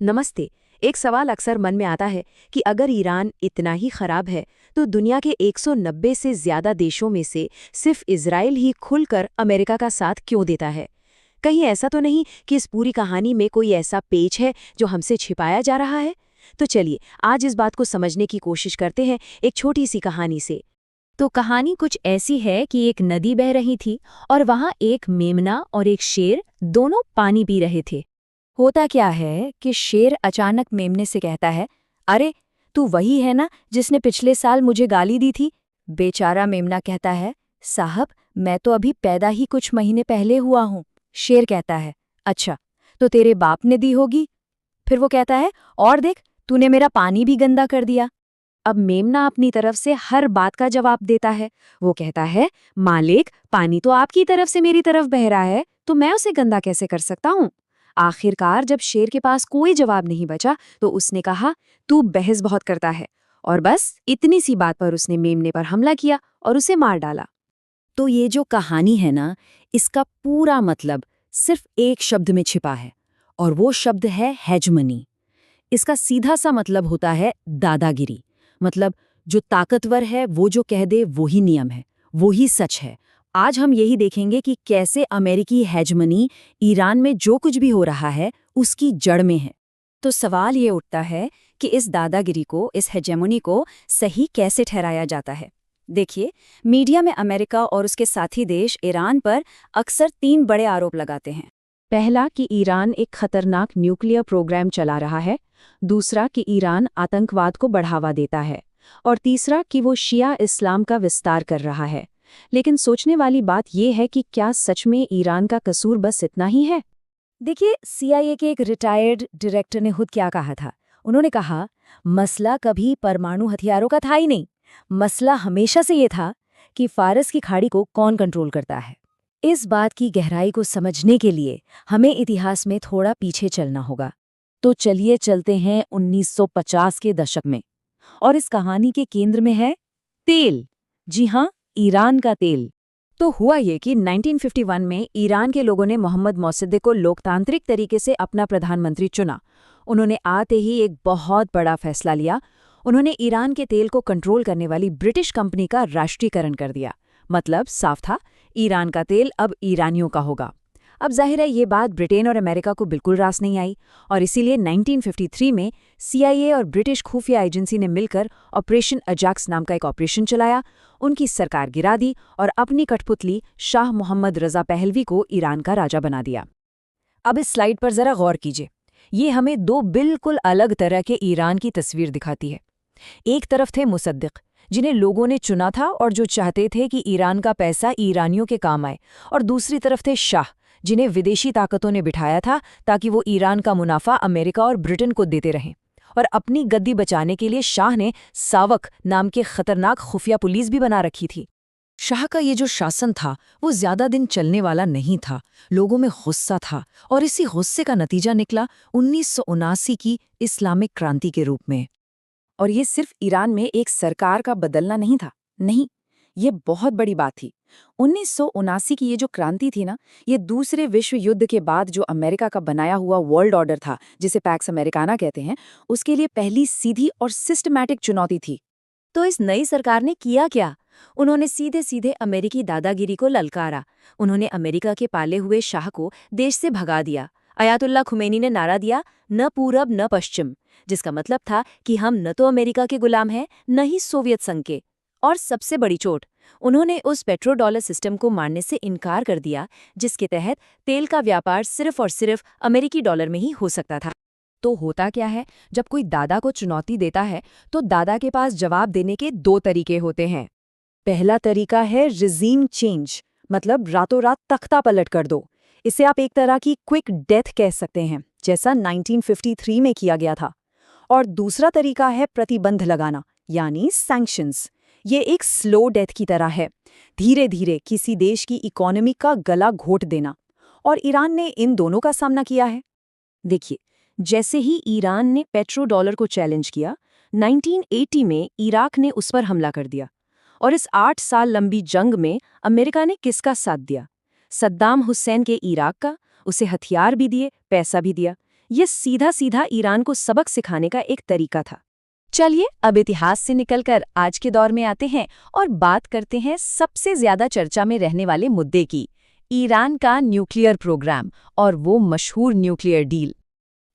नमस्ते। एक सवाल अक्सर मन में आता है कि अगर ईरान इतना ही खराब है तो दुनिया के 190 से ज्यादा देशों में से सिर्फ इजराइल ही खुलकर अमेरिका का साथ क्यों देता है। कहीं ऐसा तो नहीं कि इस पूरी कहानी में कोई ऐसा पेच है जो हमसे छिपाया जा रहा है। तो चलिए आज इस बात को समझने की कोशिश करते हैं एक छोटी सी कहानी से। तो कहानी कुछ ऐसी है कि एक नदी बह रही थी और वहां एक मेमना और एक शेर दोनों पानी पी रहे थे। होता क्या है कि शेर अचानक मेमने से कहता है, अरे तू वही है ना जिसने पिछले साल मुझे गाली दी थी। बेचारा मेमना कहता है, साहब मैं तो अभी पैदा ही कुछ महीने पहले हुआ हूँ। शेर कहता है, अच्छा तो तेरे बाप ने दी होगी। फिर वो कहता है, और देख तूने मेरा पानी भी गंदा कर दिया। अब मेमना अपनी तरफ से हर बात का जवाब देता है। वो कहता है, मालिक पानी तो आपकी तरफ से मेरी तरफ बह रहा है, तो मैं उसे गंदा कैसे कर सकता हूँ। आखिरकार जब शेर के पास कोई जवाब नहीं बचा तो उसने कहा, तू बहस बहुत करता है। और बस इतनी सी बात पर उसने मेमने पर हमला किया और उसे मार डाला। तो ये जो कहानी है ना, इसका पूरा मतलब सिर्फ एक शब्द में छिपा है, और वो शब्द है हेजमनी। इसका सीधा सा मतलब होता है दादागिरी। मतलब जो ताकतवर है वो जो कह दे वो ही नियम है, वो ही सच है। आज हम यही देखेंगे कि कैसे अमेरिकी हेजमनी ईरान में जो कुछ भी हो रहा है उसकी जड़ में है। तो सवाल ये उठता है कि इस दादागिरी को, इस हेजेमनी को सही कैसे ठहराया जाता है। देखिए, मीडिया में अमेरिका और उसके साथी देश ईरान पर अक्सर 3 बड़े आरोप लगाते हैं। पहला कि ईरान एक खतरनाक न्यूक्लियर प्रोग्राम चला रहा है, दूसरा कि ईरान आतंकवाद को बढ़ावा देता है, और तीसरा कि वो शिया इस्लाम का विस्तार कर रहा है। लेकिन सोचने वाली बात यह है कि क्या सच में ईरान का कसूर बस इतना ही है? देखिए, सीआईए के एक रिटायर्ड डायरेक्टर ने खुद क्या कहा था। उन्होंने कहा, मसला कभी परमाणु हथियारों का था ही नहीं। मसला हमेशा से ये था कि फारस की खाड़ी को कौन कंट्रोल करता है। इस बात की गहराई को समझने के लिए हमें इतिहास में थोड़ा पीछे चलना होगा। तो चलिए चलते हैं 1950 के दशक में। और इस कहानी के केंद्र में है तेल। जी हाँ, ईरान का तेल। तो हुआ ये कि 1951 में ईरान के लोगों ने मोहम्मद मोसद्देक को लोकतांत्रिक तरीके से अपना प्रधानमंत्री चुना। उन्होंने आते ही एक बहुत बड़ा फैसला लिया। उन्होंने ईरान के तेल को कंट्रोल करने वाली ब्रिटिश कंपनी का राष्ट्रीयकरण कर दिया। मतलब साफ था, ईरान का तेल अब ईरानियों का होगा। अब जाहिर है ये बात ब्रिटेन और अमेरिका को बिल्कुल रास नहीं आई, और इसीलिए 1953 में सीआईए और ब्रिटिश खुफिया एजेंसी ने मिलकर ऑपरेशन अजाक्स नाम का एक ऑपरेशन चलाया। उनकी सरकार गिरा दी और अपनी कठपुतली शाह मोहम्मद रजा पहलवी को ईरान का राजा बना दिया। अब इस स्लाइड पर जरा गौर कीजिए। ये हमें 2 बिल्कुल अलग तरह के ईरान की तस्वीर दिखाती है। एक तरफ थे मुसद्दिक, जिन्हें लोगों ने चुना था और जो चाहते थे कि ईरान का पैसा ईरानियों के काम आए, और दूसरी तरफ थे शाह, जिन्हें विदेशी ताकतों ने बिठाया था ताकि वो ईरान का मुनाफा अमेरिका और ब्रिटेन को देते रहें। और अपनी गद्दी बचाने के लिए शाह ने सावक नाम के खतरनाक खुफिया पुलिस भी बना रखी थी। शाह का ये जो शासन था वो ज्यादा दिन चलने वाला नहीं था। लोगों में गुस्सा था, और इसी गुस्से का नतीजा निकला 1979 की इस्लामिक क्रांति के रूप में। और ये सिर्फ ईरान में एक सरकार का बदलना नहीं था, नहीं, ये बहुत बड़ी बात थी। 1979 की ये जो क्रांति थी ना, ये दूसरे विश्व युद्ध के बाद जो अमेरिका का बनाया हुआ वर्ल्ड ऑर्डर था, जिसे पैक्स अमेरिकाना कहते हैं, उसके लिए पहली सीधी और सिस्टमैटिक चुनौती थी। तो इस नई सरकार ने किया क्या? उन्होंने सीधे सीधे अमेरिकी दादागिरी को ललकारा। उन्होंने अमेरिका के पाले हुए शाह को देश से भगा दिया। अयातुल्ला खुमैनी ने नारा दिया, न पूरब न पश्चिम, जिसका मतलब था कि हम न तो अमेरिका के गुलाम हैं, न ही सोवियत संघ के। और सबसे बड़ी चोट, उन्होंने उस पेट्रो डॉलर सिस्टम को मानने से इनकार कर दिया जिसके तहत तेल का व्यापार सिर्फ और सिर्फ अमेरिकी डॉलर में ही हो सकता था। तो होता क्या है, जब कोई दादा को चुनौती देता है तो दादा के पास जवाब देने के 2 तरीके होते हैं। पहला तरीका है रिजीम चेंज, मतलब रातों रात तख्ता पलट कर दो। इसे आप एक तरह की क्विक डेथ कह सकते हैं, जैसा 1953 में किया गया था। और दूसरा तरीका है प्रतिबंध लगाना, यानी सैंक्शंस। ये एक स्लो डेथ की तरह है, धीरे धीरे किसी देश की इकोनॉमी का गला घोट देना। और ईरान ने इन दोनों का सामना किया है। देखिए, जैसे ही ईरान ने पेट्रो डॉलर को चैलेंज किया, 1980 में इराक ने उस पर हमला कर दिया। और इस 8 साल लंबी जंग में अमेरिका ने किसका साथ दिया? सद्दाम हुसैन के इराक का। उसे हथियार भी दिए, पैसा भी दिया। ये सीधा सीधा ईरान को सबक सिखाने का एक तरीका था। चलिए अब इतिहास से निकलकर आज के दौर में आते हैं और बात करते हैं सबसे ज्यादा चर्चा में रहने वाले मुद्दे की, ईरान का न्यूक्लियर प्रोग्राम और वो मशहूर न्यूक्लियर डील।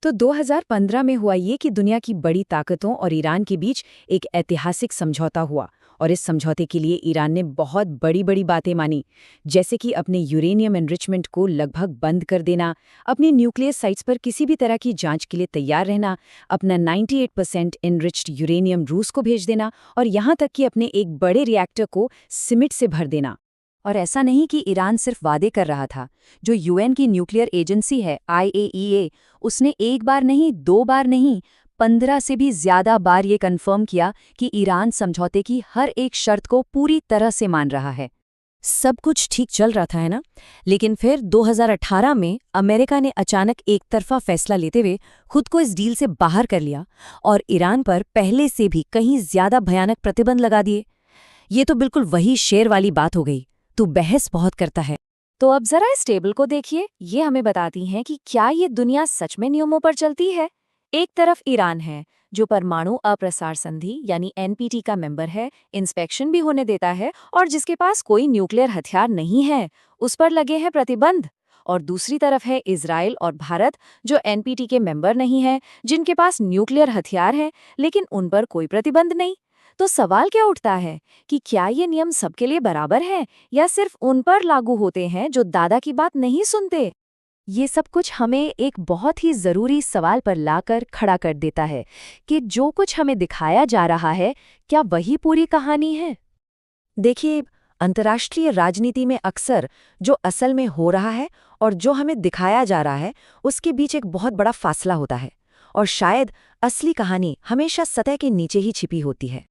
तो 2015 में हुआ ये कि दुनिया की बड़ी ताकतों और ईरान के बीच एक ऐतिहासिक समझौता हुआ, और इस समझौते के लिए ईरान ने बहुत बड़ी बड़ी बातें मानी, जैसे कि अपने यूरेनियम एनरिचमेंट को लगभग बंद कर देना, अपनी न्यूक्लियर साइट्स पर किसी भी तरह की जांच के लिए तैयार रहना, अपना 98% एनरिच्ड यूरेनियम रूस को भेज देना, और यहाँ तक कि अपने एक बड़े रिएक्टर को सीमेंट से भर देना। और ऐसा नहीं कि ईरान सिर्फ वादे कर रहा था। जो यूएन की न्यूक्लियर एजेंसी है IAEA, उसने एक बार नहीं, 2 बार नहीं, 15 से भी ज्यादा बार ये कन्फर्म किया कि ईरान समझौते की हर एक शर्त को पूरी तरह से मान रहा है। सब कुछ ठीक चल रहा था, है ना? लेकिन फिर 2018 में अमेरिका ने अचानक एक तरफा फैसला लेते हुए खुद को इस डील से बाहर कर लिया और ईरान पर पहले से भी कहीं ज्यादा भयानक प्रतिबंध लगा दिए। ये तो बिल्कुल वही शेर वाली बात हो गई, तू बहस बहुत करता है। तो अब जरा इस टेबल को देखिए, ये हमें बताती हैं कि क्या ये दुनिया सच में नियमों पर चलती है। एक तरफ ईरान है जो परमाणु अप्रसार संधि यानी NPT का मेंबर है, इंस्पेक्शन भी होने देता है, और जिसके पास कोई न्यूक्लियर हथियार नहीं है, उस पर लगे हैं प्रतिबंध। और दूसरी तरफ है इजराइल और भारत जो NPT के मेंबर नहीं है, जिनके पास न्यूक्लियर हथियार हैं लेकिन उन पर कोई प्रतिबंध नहीं। तो सवाल क्या उठता है कि क्या ये नियम सबके लिए बराबर हैं या सिर्फ उन पर लागू होते हैं जो दादा की बात नहीं सुनते? ये सब कुछ हमें एक बहुत ही ज़रूरी सवाल पर लाकर खड़ा कर देता है कि जो कुछ हमें दिखाया जा रहा है, क्या वही पूरी कहानी है? देखिए, अंतर्राष्ट्रीय राजनीति में अक्सर जो असल में हो रहा है और जो हमें दिखाया जा रहा है, उसके बीच एक बहुत बड़ा फासला होता है, और शायद असली कहानी हमेशा सतह के नीचे ही छिपी होती है।